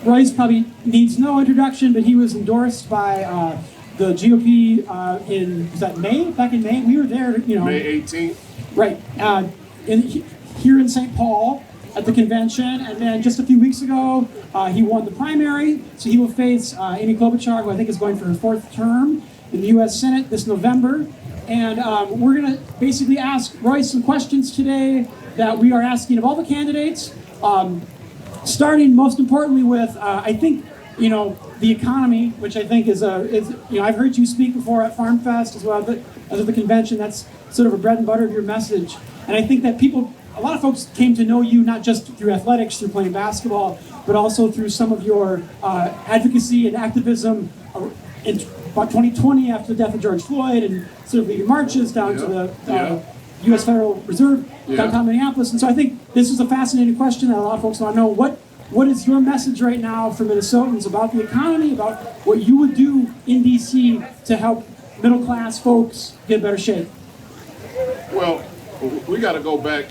Royce probably needs no introduction, but he was endorsed by the GOP was that May? Back in May? We were there, May 18th. Right. Here in St. Paul at the convention. And then just a few weeks ago, he won the primary. So he will face Amy Klobuchar, who I think is going for her 4th term in the U.S. Senate this November. And we're going to basically ask Royce some questions today that we are asking of all the candidates, starting most importantly with, I think, the economy, which I think is I've heard you speak before at Farm Fest as well as at the convention. That's sort of a bread and butter of your message. And I think that a lot of folks came to know you not just through athletics, through playing basketball, but also through some of your advocacy and activism in about 2020 after the death of George Floyd, and sort of leading marches down to the U.S. Federal Reserve downtown Minneapolis. And so I think this is a fascinating question that a lot of folks want to know. What is your message right now for Minnesotans about the economy, about what you would do in D.C. to help middle-class folks get better shape? Well, we got to go back.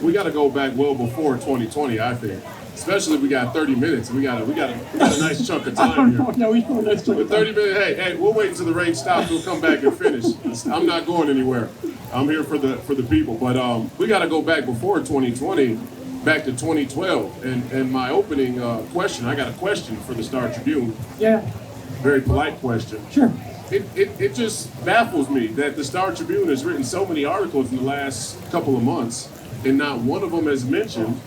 We got to go back well before 2020, I think. Especially if we got 30 minutes. We got a nice chunk of time here. No, we don't. That's With 30 minutes, hey, we'll wait until the rain stops. We'll come back and finish. I'm not going anywhere. I'm here for the people. But we got to go back before 2020, back to 2012. And my opening question, I got a question for the Star Tribune. Yeah. Very polite question. Sure. It just baffles me that the Star Tribune has written so many articles in the last couple of months, and not one of them has mentioned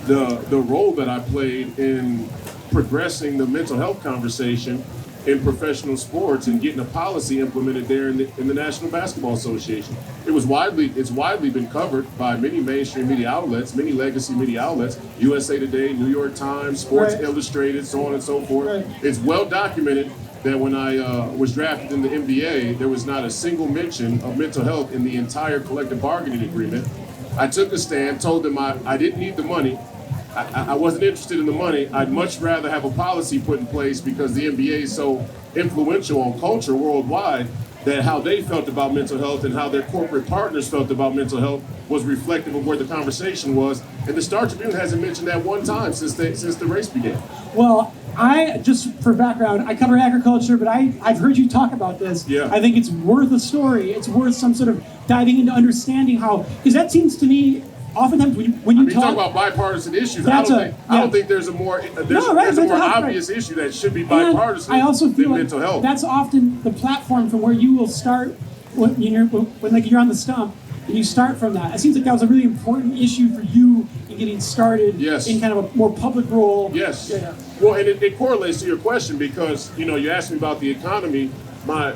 the role that I played in progressing the mental health conversation in professional sports and getting a policy implemented there in the National Basketball Association. It's widely been covered by many mainstream media outlets, many legacy media outlets, USA Today, New York Times, Sports Illustrated, so on and so forth. Right. It's well documented that when I was drafted in the NBA, there was not a single mention of mental health in the entire collective bargaining agreement. I took a stand, told them I didn't need the money. I wasn't interested in the money. I'd much rather have a policy put in place because the NBA is so influential on culture worldwide that how they felt about mental health and how their corporate partners felt about mental health was reflective of where the conversation was. And the Star Tribune hasn't mentioned that one time since the race began. Well, just for background, I cover agriculture, but I've heard you talk about this. Yeah. I think it's worth a story. It's worth some sort of diving into understanding how, because that seems to me, oftentimes when you talk about bipartisan issues, I don't think there's a more obvious issue that should be bipartisan I also feel than like mental health. That's often the platform from where you will start when you're on the stump and you start from that. It seems like that was a really important issue for you in getting started in kind of a more public role. Yes. Yeah. Well, and it correlates to your question because you asked me about the economy. My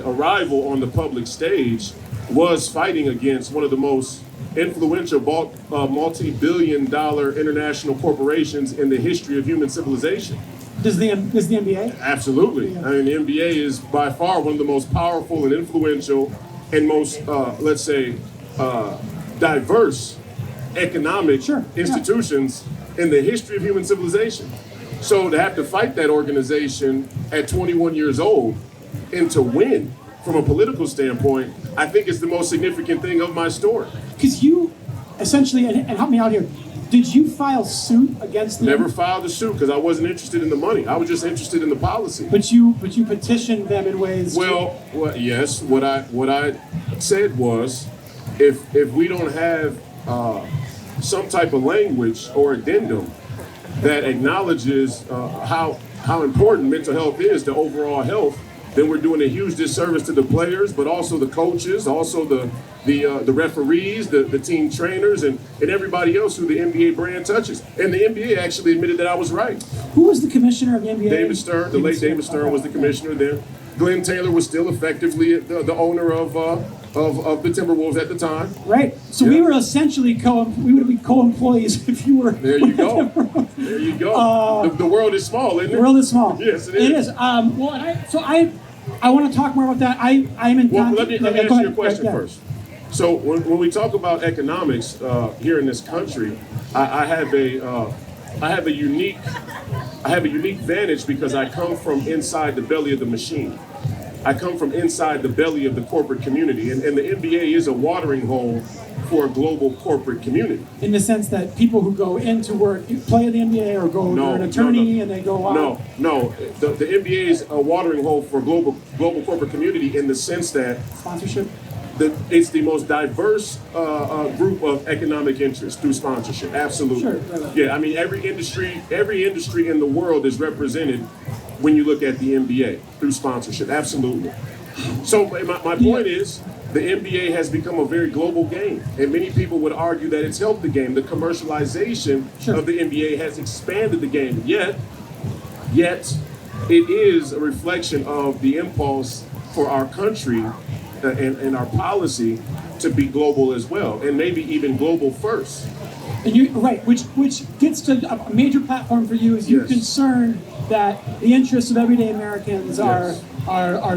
arrival on the public stage was fighting against one of the most influential multi-billion-dollar international corporations in the history of human civilization. Does the NBA? Absolutely. Yeah. I mean, the NBA is by far one of the most powerful and influential and most, diverse economic institutions in the history of human civilization. So to have to fight that organization at 21 years old and to win from a political standpoint, I think is the most significant thing of my story. Because you essentially, and help me out here, did you file suit against them? Never filed a suit because I wasn't interested in the money. I was just interested in the policy. But you petitioned them in ways. Well, yes. What I said was, if we don't have some type of language or addendum that acknowledges how important mental health is to overall health, then we're doing a huge disservice to the players, but also the coaches, also the referees, the team trainers, and everybody else who the NBA brand touches. And the NBA actually admitted that I was right. Who was the commissioner of the NBA? David Stern, the late David Stern was the commissioner there. Glenn Taylor was still effectively the owner of the Timberwolves at the time. Right. So we were essentially we would be co-employees if you were. There you go. There you go. The world is small, isn't it? The world is small. Yes, it is. It is. I want to talk more about that. I'm in. Well, let me ask you a question first. So when we talk about economics here in this country, I have a unique vantage because I come from inside the belly of the machine. I come from inside the belly of the corporate community, and the NBA is a watering hole for a global corporate community. In the sense that people who go into work, play in the NBA or go, they're an attorney and they go on. No. The NBA is a watering hole for global corporate community in the sense that Sponsorship? it's the most diverse group of economic interest through sponsorship. Absolutely. Sure, right. Yeah, I mean, every industry in the world is represented when you look at the NBA through sponsorship. Absolutely. So my point is, the NBA has become a very global game, and many people would argue that it's helped the game. The commercialization of the NBA has expanded the game. Yet it is a reflection of the impulse for our country and our policy to be global as well, and maybe even global first. And you're right, which gets to a major platform for you. Is you're concerned that the interests of everyday Americans are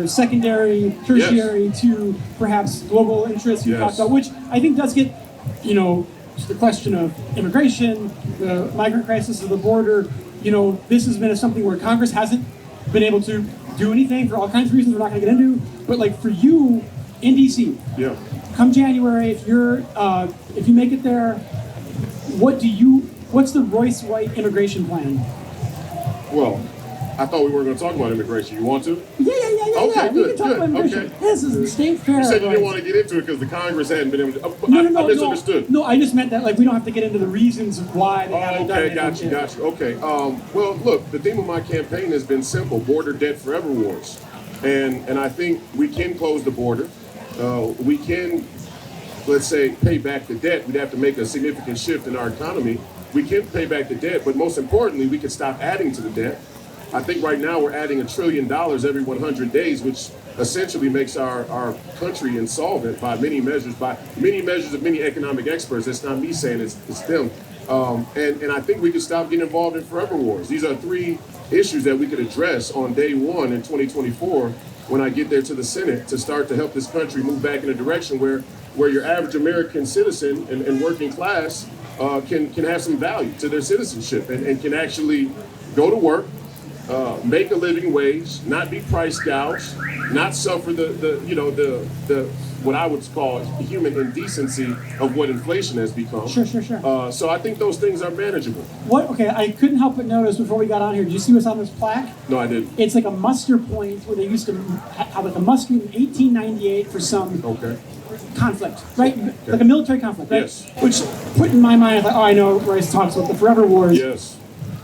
secondary, tertiary to perhaps global interests you talked about, which I think does get, the question of immigration, the migrant crisis of the border. This has been something where Congress hasn't been able to do anything for all kinds of reasons we're not going to get into. But like for you in DC, come January, if you make it there, what's the Royce White immigration plan? Well, I thought we weren't going to talk about immigration. You want to? Yeah. Okay, We can talk about immigration. Okay. This is the state fair. You said you didn't want to get into it because the Congress hadn't been able to. No, I misunderstood. No, I just meant that we don't have to get into the reasons of why they haven't done it. Got you. Okay. Well, look, the theme of my campaign has been simple: border debt forever wars, and I think we can close the border. We can, let's say, pay back the debt. We'd have to make a significant shift in our economy. We can pay back the debt, but most importantly, we can stop adding to the debt. I think right now we're adding $1 trillion every 100 days, which essentially makes our country insolvent by many measures of many economic experts. That's not me saying it's them. And I think we can stop getting involved in forever wars. These are three issues that we could address on day one in 2024 when I get there to the Senate to start to help this country move back in a direction where your average American citizen and working class can have some value to their citizenship and can actually go to work, make a living wage, not be price gouged, not suffer the what I would call human indecency of what inflation has become. Sure. So I think those things are manageable. Okay, I couldn't help but notice before we got on here, did you see what's on this plaque? No, I didn't. It's like a muster point where they used to have like a muster in 1898 for some conflict, right? Okay. Like a military conflict, right? Yes. Which put in my mind, I thought, I know Royce talks about the forever wars. Yes.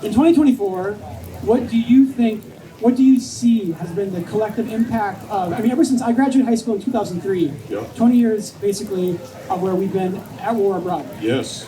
In 2024, what do you see has been the collective impact of, ever since I graduated high school in 2003, 20 years basically of where we've been at war abroad. Yes.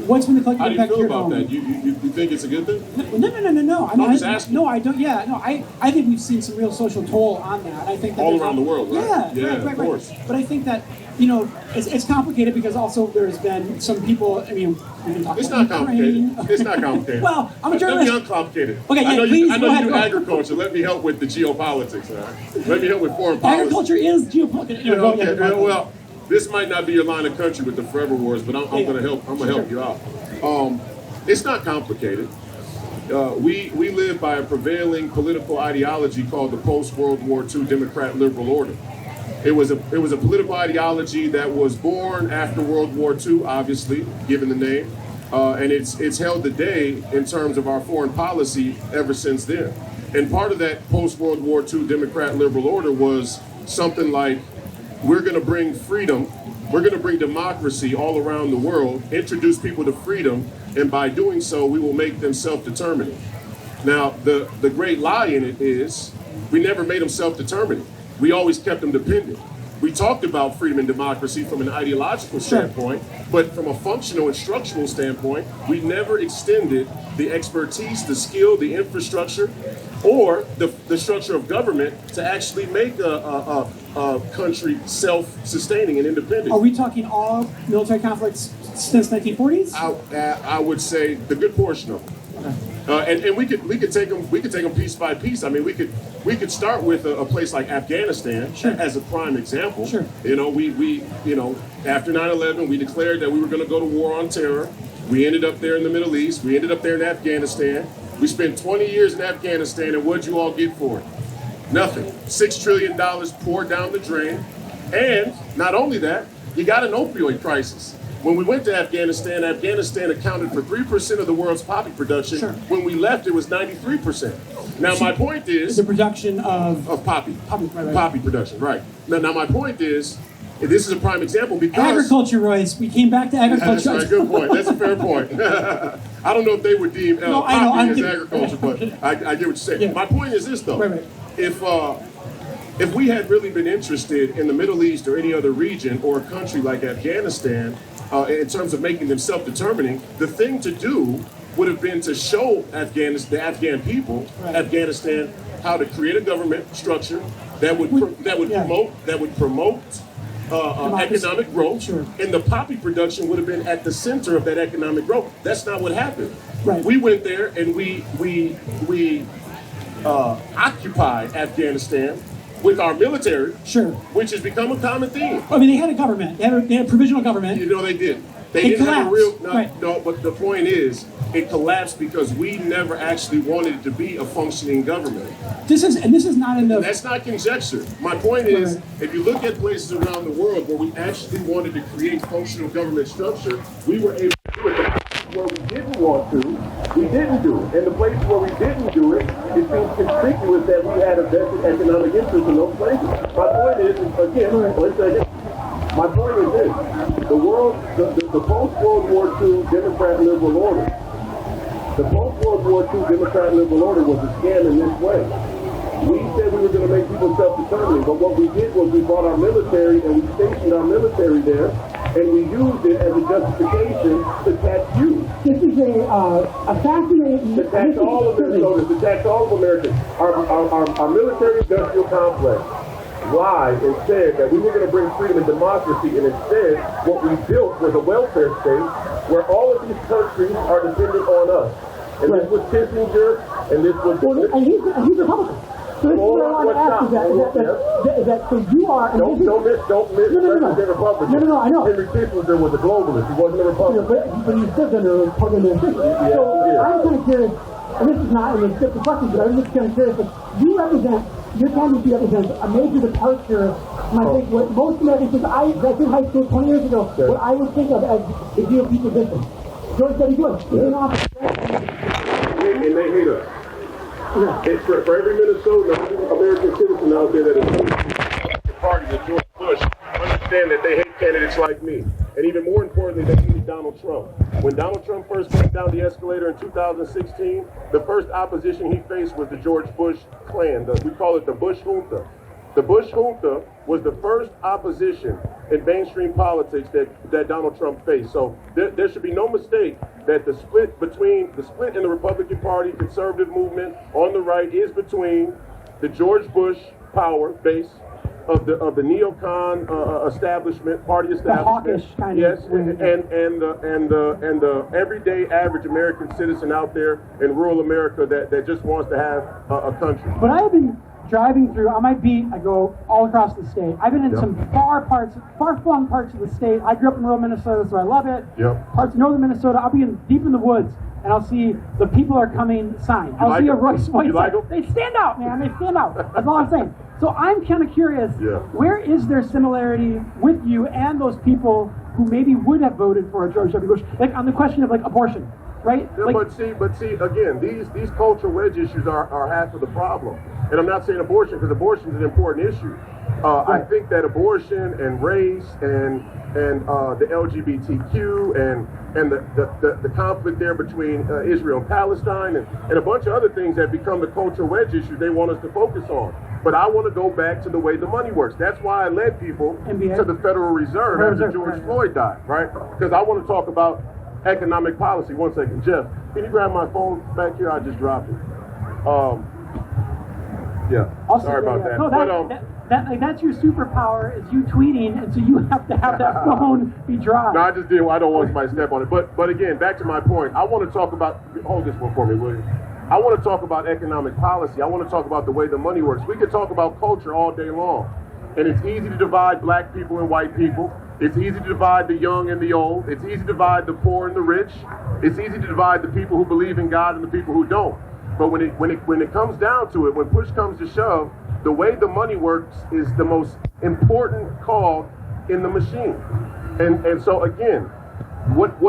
What's been the collective impact here? How do you feel about that? You think it's a good thing? No. I'm just asking. No, I don't. Yeah, no. I think we've seen some real social toll on that. I think that all around the world, right? Yeah, of course. But I think that it's complicated because also there's been some people. We've been talking it's about not complicated. It's not complicated. Well, I'm a journalist. Let me uncomplicated. Okay, yeah, I know please, you do agriculture. Let me help with the geopolitics. All right? Let me help with foreign policy. Agriculture is geopolitics. Well, this might not be your line of country with the forever wars, but I'm going to help. I'm going to help you out. It's not complicated. We live by a prevailing political ideology called the post-World War II Democrat liberal order. It was a political ideology that was born after World War II, obviously, given the name, and it's held the day in terms of our foreign policy ever since then. And part of that post-World War II Democrat liberal order was something like, we're going to bring freedom, we're going to bring democracy all around the world, introduce people to freedom, and by doing so, we will make them self-determining. Now, the great lie in it is, we never made them self-determining. We always kept them dependent. We talked about freedom and democracy from an ideological standpoint, but from a functional and structural standpoint, we never extended the expertise, the skill, the infrastructure, or the structure of government to actually make a country self-sustaining and independent. Are we talking all military conflicts since 1940s? I would say the good portion of them. Okay. And we could take them piece by piece. We could start with a place like Afghanistan as a prime example. Sure. We after 9/11 we declared that we were going to go to war on terror. We ended up there in the Middle East. We ended up there in Afghanistan. We spent 20 years in Afghanistan, and what'd you all get for it? Nothing. $6 trillion poured down the drain. And not only that, you got an opioid crisis. When we went to Afghanistan, Afghanistan accounted for 3% of the world's poppy production. Sure. When we left, it was 93%. Now, my point is... The production of poppy. Right. Poppy production, right. Now, my point is, this is a prime example because... Agriculture, Royce. We came back to agriculture. That's right, good point. That's a fair point. I don't know if they would deem poppy as agriculture, but I get what you're saying. Yeah. My point is this, though. Right. If we had really been interested in the Middle East or any other region or a country like Afghanistan, in terms of making them self-determining, the thing to do would have been to show the Afghan people, Afghanistan, how to create a government structure that would promote economic growth, Sure. and the poppy production would have been at the center of that economic growth. That's not what happened. Right. We went there and we occupied Afghanistan with our military, Sure. which has become a common theme. I mean, they had a government. They had a provisional government. You know, they did. They It didn't have a real. collapsed. No, but the point is, it collapsed because we never actually wanted it to be a functioning government. This is not in the. That's not conjecture. My point is, if you look at places around the world where we actually wanted to create functional government structure, we were able to do it. Where we didn't want to, we didn't do it. And the places where we didn't do it, it seems conspicuous that we had a vested economic interest in those places. My point is, again, one second. My point is this: the post-World War II Democrat liberal order, the post-World War II Democrat liberal order was a scam in this way. We said we were going to make people self-determining, but what we did was we brought our military and we stationed our military there, and we used it as a justification to tax you. This is a fascinating... To tax all of Minnesota, to tax all of America. Our military industrial complex lied and said that we were going to bring freedom and democracy, and instead what we built was a welfare state where all of these countries are dependent on us. And this was Kissinger, and this was... And he's Republican. So this is what I want to ask is that so you are... Don't miss President Republican. No, I know. Henry Kissinger was a globalist. He wasn't a Republican. But he said that a Republican administration. So I'm kind of curious, and this is not in the question, but I'm just kind of curious, but your candidacy represents a major departure from, I think, what most Americans think. I was in high school 20 years ago, what I would think of as a GOP position. George W. Bush is in office. And they hate us. Yeah. For every Minnesotan, every American citizen out there that is the party of George Bush, understand that they hate candidates like me. And even more importantly, they hated Donald Trump. When Donald Trump first went down the escalator in 2016, the first opposition he faced was the George Bush clan. We call it the Bush Junta. The Bush Junta was the first opposition in mainstream politics that Donald Trump faced. So there should be no mistake that the split in the Republican Party, conservative movement on the right is between the George Bush power base of the neocon party establishment, the hawkish kind yes, of and the everyday average American citizen out there in rural America that just wants to have a country. But I have been driving through on my beat. I go all across the state. I've been in some far-flung parts of the state. I grew up in rural Minnesota, so I love it. Yep. Parts of northern Minnesota, I'll be deep in the woods, and I'll see the people are coming sign. I'll see a Royce White sign. They stand out, man. They stand out. That's all I'm saying. So I'm kind of curious, where is there similarity with you and those people who maybe would have voted for a George W. Bush, like on the question of like abortion, right? Yeah, like, but see, again, these cultural wedge issues are half of the problem. And I'm not saying abortion, because abortion is an important issue. I think that abortion and race and the LGBTQ and the conflict there between Israel and Palestine and a bunch of other things have become the cultural wedge issue they want us to focus on. But I want to go back to the way the money works. That's why I led people to the Federal Reserve after George Floyd died, right? Because I want to talk about economic policy. One second, Jeff, can you grab my phone back here? I just dropped it. Sorry about that. No, that's your superpower is you tweeting, and so you have to have that phone be dry. No, I just did. I don't want somebody to step on it. But again, back to my point. I want to talk about. Hold this one for me, will you? I want to talk about economic policy. I want to talk about the way the money works. We could talk about culture all day long, and it's easy to divide black people and white people. It's easy to divide the young and the old. It's easy to divide the poor and the rich. It's easy to divide the people who believe in God and the people who don't. But when it comes down to it, when push comes to shove, the way the money works is the most important cog in the machine. And so again, what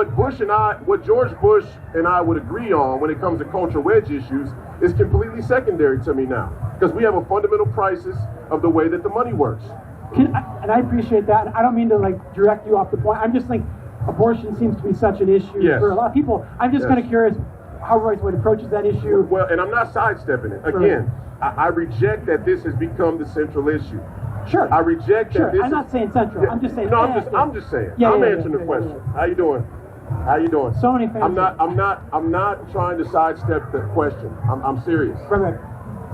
George Bush and I would agree on when it comes to cultural wedge issues is completely secondary to me now, because we have a fundamental crisis of the way that the money works. And I appreciate that. And I don't mean to like direct you off the point. I'm just like, abortion seems to be such an issue for a lot of people. I'm just kind of curious how Royce White approaches that issue. Well, and I'm not sidestepping it. Again, I reject that this has become the central issue. Sure. I reject that this I'm not saying central. I'm just saying. No, I'm just saying. I'm answering the question. How you doing? How you doing? So many fans. I'm not trying to sidestep the question. I'm serious. Right.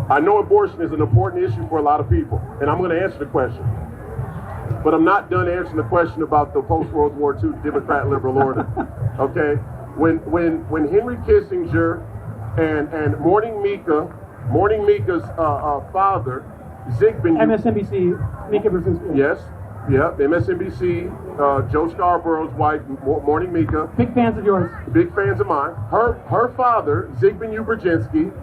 I know abortion is an important issue for a lot of people, and I'm going to answer the question. But I'm not done answering the question about the post-World War II Democrat liberal order. Okay? When Henry Kissinger and Morning Mika's father, Zigbin. MSNBC, Mika Brzezinski. Yes. Yeah, MSNBC, Joe Scarborough's wife, Morning Mika. Big fans of yours. Big fans of mine. Her father, Zigbin Brzezinski,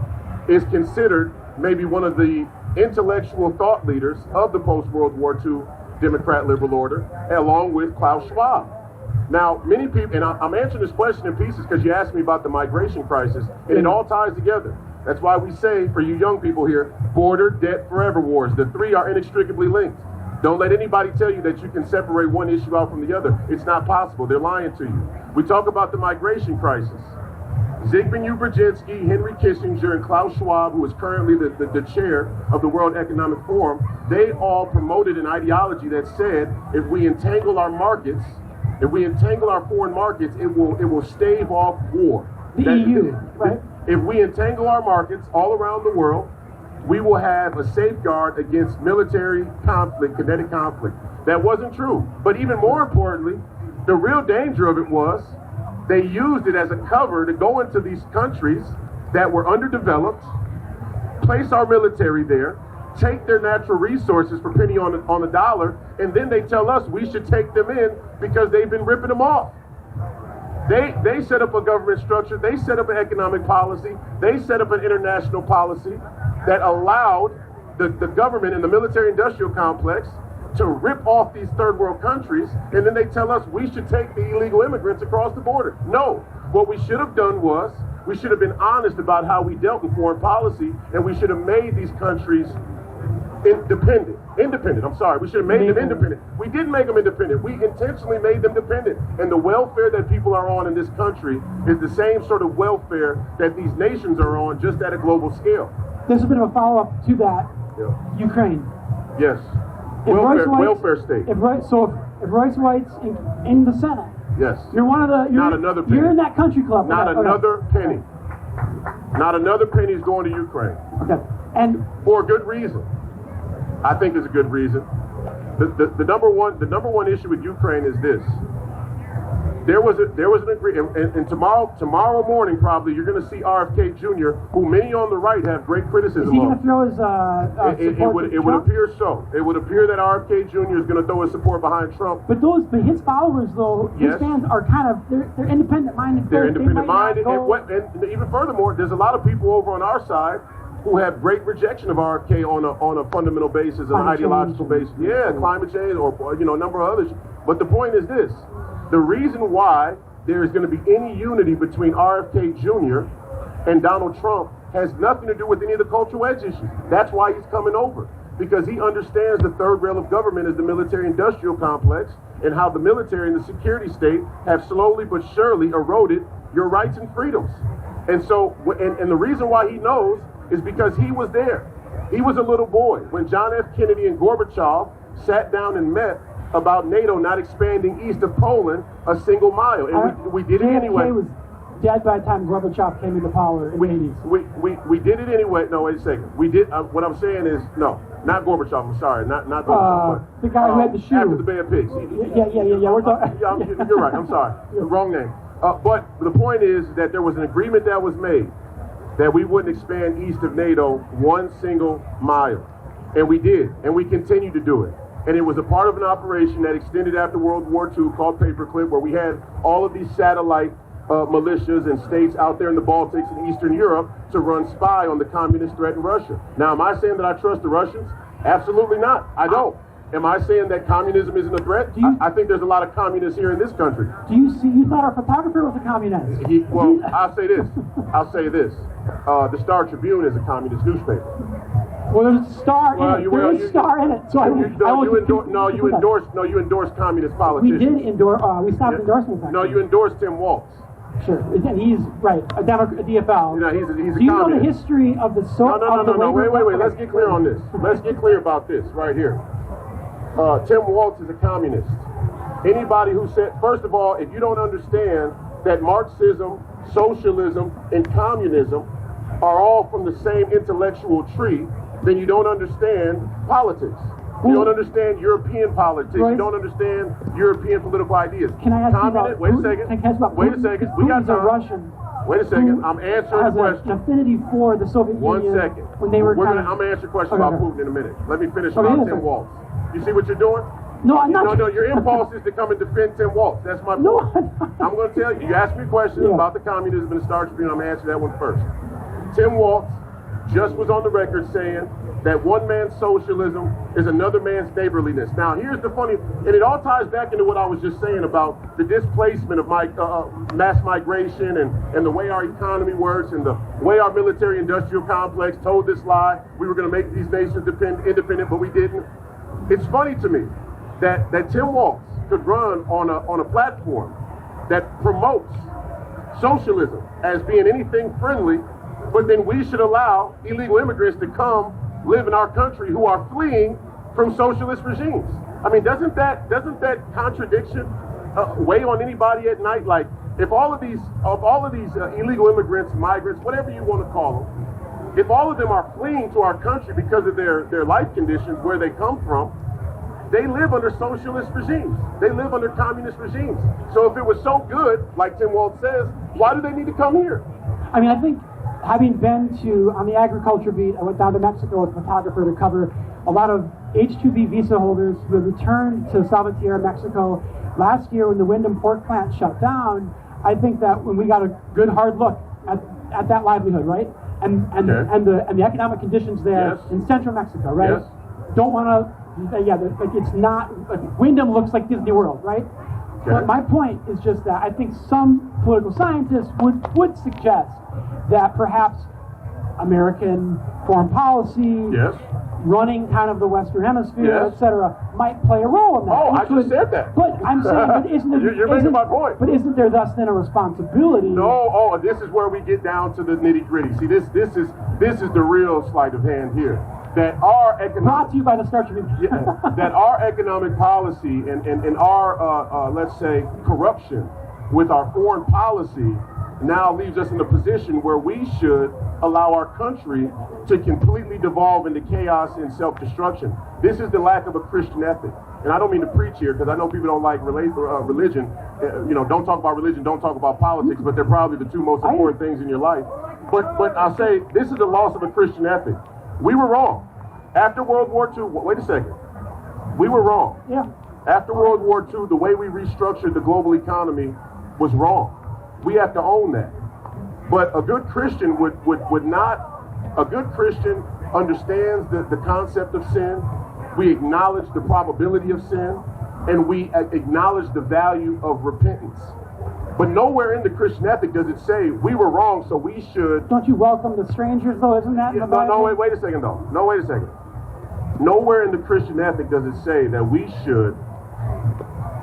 is considered maybe one of the intellectual thought leaders of the post-World War II Democrat liberal order, along with Klaus Schwab. Now, many people, and I'm answering this question in pieces because you asked me about the migration crisis, and it all ties together. That's why we say, for you young people here, border, debt, forever wars. The three are inextricably linked. Don't let anybody tell you that you can separate one issue out from the other. It's not possible. They're lying to you. We talk about the migration crisis. Zigbin Brzezinski, Henry Kissinger, and Klaus Schwab, who is currently the chair of the World Economic Forum, they all promoted an ideology that said if we entangle our markets, if we entangle our foreign markets, it will stave off war. The EU, right? If we entangle our markets all around the world, we will have a safeguard against military conflict, kinetic conflict. That wasn't true. But even more importantly, the real danger of it was they used it as a cover to go into these countries that were underdeveloped, place our military there, take their natural resources for penny on the dollar, and then they tell us we should take them in because they've been ripping them off. They set up a government structure, they set up an economic policy, they set up an international policy that allowed the government and the military-industrial complex to rip off these third world countries, and then they tell us we should take the illegal immigrants across the border. No, what we should have done was we should have been honest about how we dealt in foreign policy, and we should have made these countries independent. I'm sorry, we should have made them independent. We didn't make them independent. We intentionally made them dependent. And the welfare that people are on in this country is the same sort of welfare that these nations are on, just at a global scale. There's a bit of a follow-up to that. Yeah. Ukraine. Yes. Welfare state. If Royce White's in the Senate, yes. You're one of the. Not another penny. You're in that country club. Not another penny. Not another penny is going to Ukraine. Okay. And for a good reason. I think it's a good reason. The number one issue with Ukraine is this. There was an agreement, and tomorrow morning probably you're going to see RFK Jr., who many on the right have great criticism of. Is he going to throw his it would appear so. It would appear that RFK Jr. is going to throw his support behind Trump. But his followers, though, his fans are kind of they're independent-minded. They're independent-minded, and even furthermore, there's a lot of people over on our side who have great rejection of RFK on a fundamental basis, an ideological basis. Yeah, climate change, or a number of others. But the point is this. The reason why there is going to be any unity between RFK Jr. and Donald Trump has nothing to do with any of the cultural wedge issues. That's why he's coming over, because he understands the third rail of government is the military-industrial complex, and how the military and the security state have slowly but surely eroded your rights and freedoms. And so, and the reason why he knows is because he was there. He was a little boy when John F. Kennedy and Gorbachev sat down and met about NATO not expanding east of Poland a single mile, and we did it anyway. JFK was dead by the time Gorbachev came into power in the 80s. We did it anyway. No, wait a second. We did. What I'm saying is, no, not Gorbachev. I'm sorry, not Gorbachev. The guy who had the shoe after the Bay of Pigs. Yeah. We're talking. Yeah, you're right. I'm sorry. Wrong name. But the point is that there was an agreement that was made that we wouldn't expand east of NATO one single mile, and we did, and we continue to do it. And it was a part of an operation that extended after World War II called Paperclip, where we had all of these satellite militias and states out there in the Baltics and Eastern Europe to run spy on the communist threat in Russia. Now, am I saying that I trust the Russians? Absolutely not. I don't. Am I saying that communism isn't a threat? I think there's a lot of communists here in this country. Do you see? You thought our photographer was a communist? Well, I'll say this. The Star Tribune is a communist newspaper. Well, there's a star in it. There is a star in it. So you endorsed communist politicians. We did endorse. We stopped endorsing that. No, you endorsed Tim Walz. Sure, and he's right. A DFL. He's a Do you know the history of the No. Wait. Let's get clear on this. Let's get clear about this right here. Tim Walz is a communist. Anybody who said, first of all, if you don't understand that Marxism, socialism, and communism are all from the same intellectual tree, then you don't understand politics. You don't understand European politics. You don't understand European political ideas. Can I ask you about Wait a second. We got time. Russian. Wait a second. I'm answering the question. An affinity for the Soviet Union. 1 second. When they were I'm going to answer your question about Putin in a minute. Let me finish about Tim Walz. You see what you're doing? No, I'm not. No, your impulse is to come and defend Tim Walz. That's my point. No, I'm going to tell you. You asked me a question about the communism and the Star Tribune. I'm going to answer that one first. Tim Walz just was on the record saying that one man's socialism is another man's neighborliness. Now, here's the funny, and it all ties back into what I was just saying about the displacement of mass migration and the way our economy works and the way our military-industrial complex told this lie. We were going to make these nations independent, but we didn't. It's funny to me that Tim Walz could run on a platform that promotes socialism as being anything friendly, but then we should allow illegal immigrants to come live in our country who are fleeing from socialist regimes. I mean, doesn't that contradiction weigh on anybody at night? Like, if all of these illegal immigrants, migrants, whatever you want to call them, if all of them are fleeing to our country because of their life conditions where they come from, they live under socialist regimes. They live under communist regimes. So if it was so good, like Tim Walz says, why do they need to come here? I mean, I think having been on the agriculture beat, I went down to Mexico as a photographer to cover a lot of H-2B visa holders who had returned to Salvatierra, Mexico last year when the Windham pork plant shut down. I think that when we got a good hard look at that livelihood, right? And the economic conditions there in central Mexico, right? Yes. Don't want to, like it's not, like Windham looks like Disney World, right? Okay. But my point is just that I think some political scientists would suggest that perhaps American foreign policy, running kind of the Western Hemisphere, etc., might play a role in that. Oh, I just said that. But I'm saying, but isn't it? You're making my point. But isn't there thus then a responsibility? No. Oh, this is where we get down to the nitty gritty. See, this is the real sleight of hand here. That our economic, brought to you by the Star Tribune. that our economic policy and our let's say corruption with our foreign policy now leaves us in a position where we should allow our country to completely devolve into chaos and self-destruction. This is the lack of a Christian ethic. And I don't mean to preach here because I know people don't like religion. Don't talk about religion, don't talk about politics, but they're probably the two most important things in your life. But I'll say this is the loss of a Christian ethic. We were wrong. After World War II, wait a second. We were wrong. Yeah. After World War II, the way we restructured the global economy was wrong. We have to own that. But a good Christian would not, a good Christian understands the concept of sin. We acknowledge the probability of sin, and we acknowledge the value of repentance. But nowhere in the Christian ethic does it say we were wrong, so we should. Don't you welcome the strangers, though? Isn't that in the Bible? No, wait a second, though. No, wait a second. Nowhere in the Christian ethic does it say that we should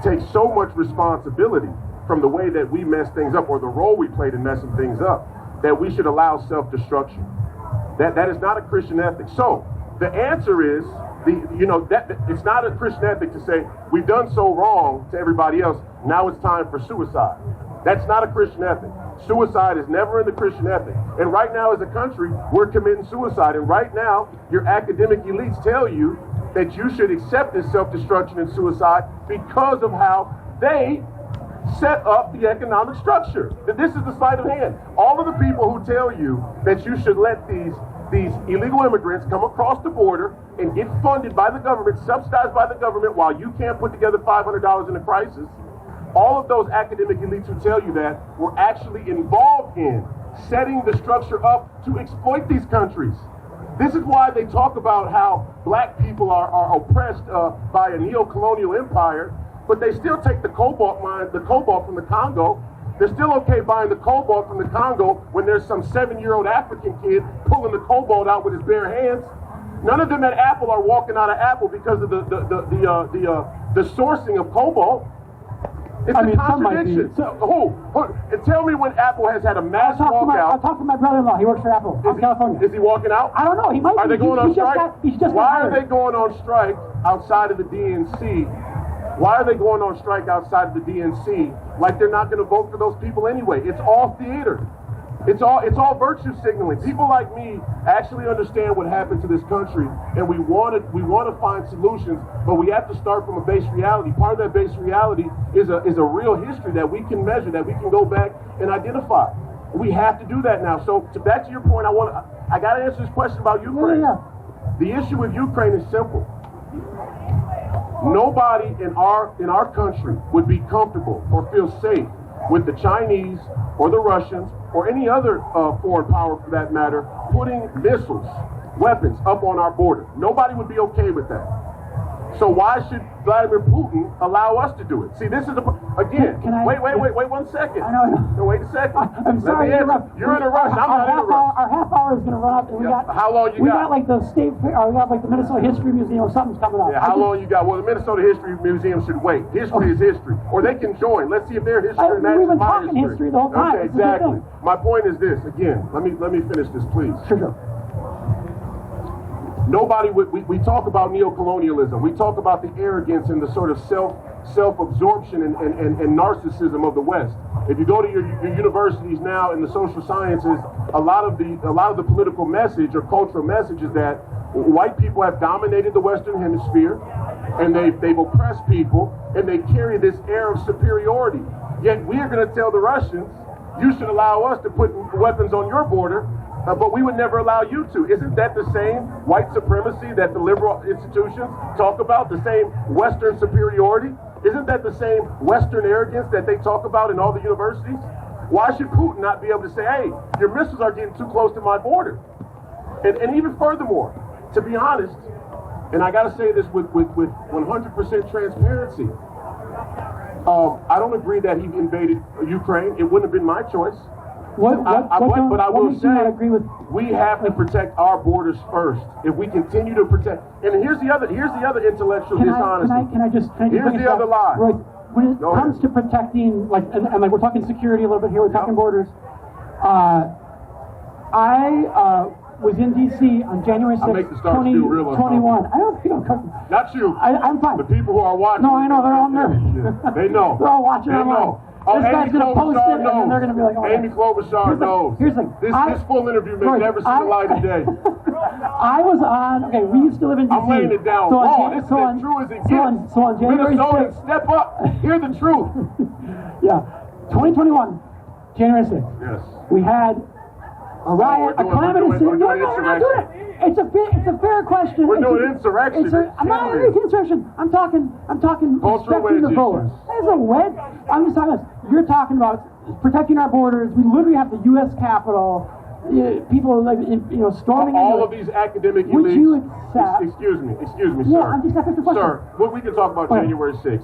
take so much responsibility from the way that we mess things up or the role we played in messing things up, that we should allow self-destruction. That is not a Christian ethic. So the answer is, it's not a Christian ethic to say we've done so wrong to everybody else, now it's time for suicide. That's not a Christian ethic. Suicide is never in the Christian ethic. And right now as a country, we're committing suicide. And right now, your academic elites tell you that you should accept this self-destruction and suicide because of how they set up the economic structure. This is the sleight of hand. All of the people who tell you that you should let these illegal immigrants come across the border and get funded by the government, subsidized by the government, while you can't put together $500 in a crisis, all of those academic elites who tell you that were actually involved in setting the structure up to exploit these countries. This is why they talk about how black people are oppressed by a neo-colonial empire, but they still take the cobalt from the Congo. They're still okay buying the cobalt from the Congo when there's some 7-year-old African kid pulling the cobalt out with his bare hands. None of them at Apple are walking out of Apple because of the sourcing of cobalt. It's a contradiction. And tell me when Apple has had a mass walkout. I'll talk to my brother-in-law. He works for Apple in California. Is he walking out? I don't know. He might be. Are they going on strike? Why are hired. they going on strike outside of the DNC? Why are they going on strike outside of the DNC like they're not going to vote for those people anyway? It's all theater. It's all virtue signaling. People like me actually understand what happened to this country, and we want to find solutions, but we have to start from a base reality. Part of that base reality is a real history that we can measure, that we can go back and identify. We have to do that now. So back to your point, I got to answer this question about Ukraine. Yeah. The issue with Ukraine is simple. Nobody in our country would be comfortable or feel safe with the Chinese or the Russians or any other foreign power for that matter putting missiles, weapons up on our border. Nobody would be okay with that. So why should Vladimir Putin allow us to do it? See, this is again. Wait 1 second. I know. No, wait a second. I'm sorry to interrupt. You're in a rush. I'm not in a rush. Our half hour is going to run up, and how long you got? We got like the state, we got like the Minnesota History Museum or something's coming up. Yeah, how long you got? Well, the Minnesota History Museum should wait. History is history, or they can join. Let's see if their history matches We've been my talking history the whole time. Okay, exactly. My point is this. Again, let me finish this, please. Sure. Nobody we talk about neo-colonialism. We talk about the arrogance and the sort of self-absorption and narcissism of the West. If you go to your universities now in the social sciences, a lot of the political message or cultural message is that white people have dominated the Western Hemisphere, and they've oppressed people, and they carry this air of superiority. Yet we are going to tell the Russians, you should allow us to put weapons on your border, but we would never allow you to. Isn't that the same white supremacy that the liberal institutions talk about, the same Western superiority? Isn't that the same Western arrogance that they talk about in all the universities? Why should Putin not be able to say, hey, your missiles are getting too close to my border? And even furthermore, to be honest, and I got to say this with 100% transparency, I don't agree that he invaded Ukraine. It wouldn't have been my choice. But I will say, we have to protect our borders first. If we continue to protect, and here's the other intellectual dishonesty. Here's the other lie. Royce, when it comes to protecting, and we're talking security a little bit here, we're talking borders. I was in D.C. on January 6th, 2021. I don't feel comfortable. Not you. I'm fine. The people who are watching. No, I know. They're all nervous. They know. They're all watching online. Oh, this guy's going to post it, and then they're going to be like, oh. Amy Klobuchar knows. Here's the thing. This full interview may never see the light of day. I was on, we used to live in D.C. I'm laying it down raw. This is as true as it gets. So on January 6th. Step up. Hear the truth. Yeah. 2021, January 6th. Yes. We had a riot, a calamity. No, we're not doing it. It's a fair question. We're doing insurrection. I'm not doing insurrection. I'm talking protecting the voters. There's a wedge. I'm just talking. You're talking about protecting our borders. We literally have the U.S. Capitol. People storming. All of these academic elites. Would you accept? Excuse me, yeah, sir. I'm just asking the question. Sir, we can talk about January 6th,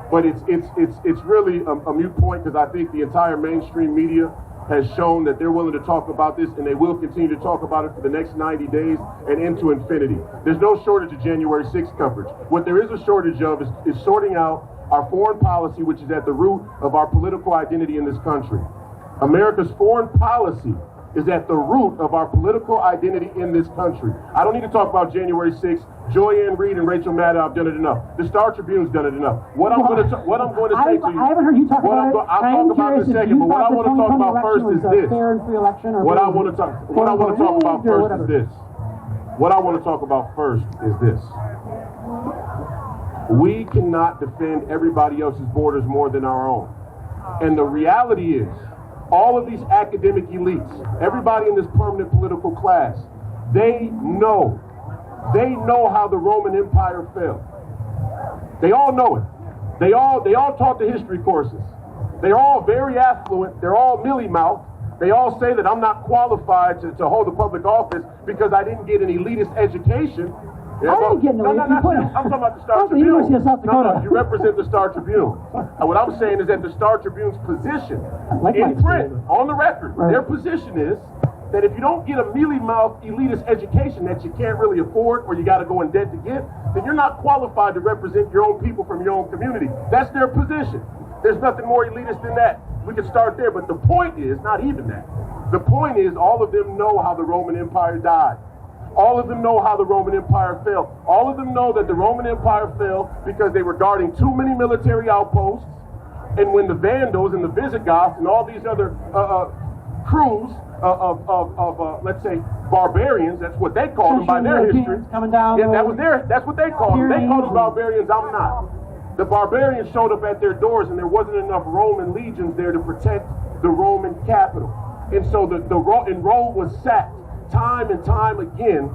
but it's really a moot point because I think the entire mainstream media has shown that they're willing to talk about this, and they will continue to talk about it for the next 90 days and into infinity. There's no shortage of January 6th coverage. What there is a shortage of is sorting out our foreign policy, which is at the root of our political identity in this country. America's foreign policy is at the root of our political identity in this country. I don't need to talk about January 6th. Joy Ann Reid and Rachel Maddow have done it enough. The Star Tribune's done it enough. What I'm going to say to you. I haven't heard you talk about it. I'll talk about it in a second, but what I want to talk about first is this. Fair and free election, or what I want to talk about first is this. What I want to talk about first is this. We cannot defend everybody else's borders more than our own. And the reality is, all of these academic elites, everybody in this permanent political class, they know how the Roman Empire fell. They all know it. They all taught the history courses. They're all very affluent. They're all mealy-mouthed. They all say that I'm not qualified to hold a public office because I didn't get an elitist education. I didn't get no. I'm talking about the Star Tribune. University of South Dakota. No, you represent the Star Tribune. And what I'm saying is that the Star Tribune's position, in print, on the record, their position is that if you don't get a mealy-mouthed elitist education that you can't really afford or you got to go in debt to get, then you're not qualified to represent your own people from your own community. That's their position. There's nothing more elitist than that. We can start there, but the point is not even that. The point is all of them know how the Roman Empire died. All of them know how the Roman Empire fell. All of them know that the Roman Empire fell because they were guarding too many military outposts, and when the Vandals and the Visigoths and all these other crews of let's say barbarians, that's what they called them by their history. Coming down. Yeah, that's what they called them. They called them barbarians. I'm not. The barbarians showed up at their doors, and there wasn't enough Roman legions there to protect the Roman capital. And so Rome was sacked time and time again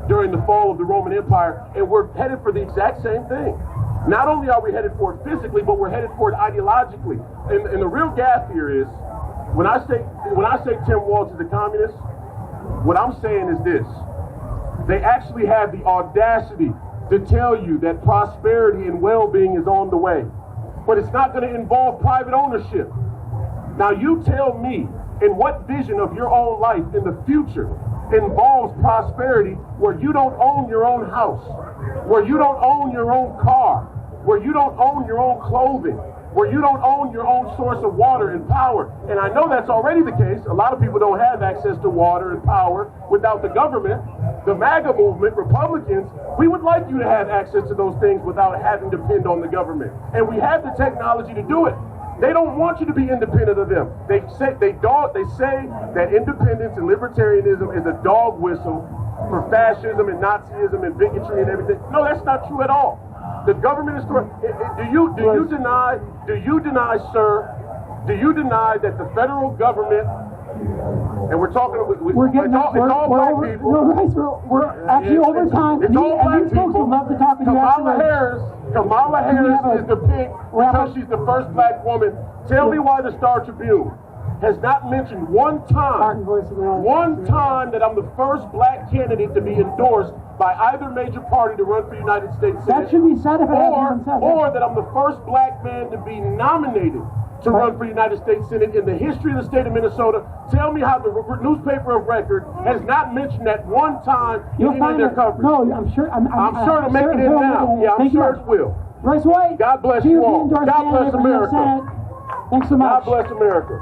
during the fall of the Roman Empire, and we're headed for the exact same thing. Not only are we headed for it physically, but we're headed for it ideologically. And the real gaffe here is, when I say Tim Walz is a communist, what I'm saying is this: they actually have the audacity to tell you that prosperity and well-being is on the way, but it's not going to involve private ownership. Now you tell me, in what vision of your own life in the future involves prosperity where you don't own your own house, where you don't own your own car, where you don't own your own clothing, where you don't own your own source of water and power? And I know that's already the case. A lot of people don't have access to water and power without the government. The MAGA movement, Republicans, we would like you to have access to those things without having to depend on the government. And we have the technology to do it. They don't want you to be independent of them. They say that independence and libertarianism is a dog whistle for fascism and Nazism and bigotry and everything. No, that's not true at all. The government is corrupt. Do you deny, sir, that the federal government, and we're talking, it's all black people. We're actually over time. It's all black people. Folks would love to talk to you Kamala Harris is the pick because she's the first black woman. Tell me why the Star Tribune has not mentioned one time that I'm the first black candidate to be endorsed by either major party to run for United States Senate. That should be said if it hasn't been said. Or that I'm the first black man to be nominated to run for United States Senate in the history of the state of Minnesota. Tell me how the newspaper of record has not mentioned that one time in any of their coverage. No, I'm sure. I'm sure it'll make it in now. Yeah, I'm sure it will. Royce White. God bless you all. God bless America. Thanks so much. God bless America.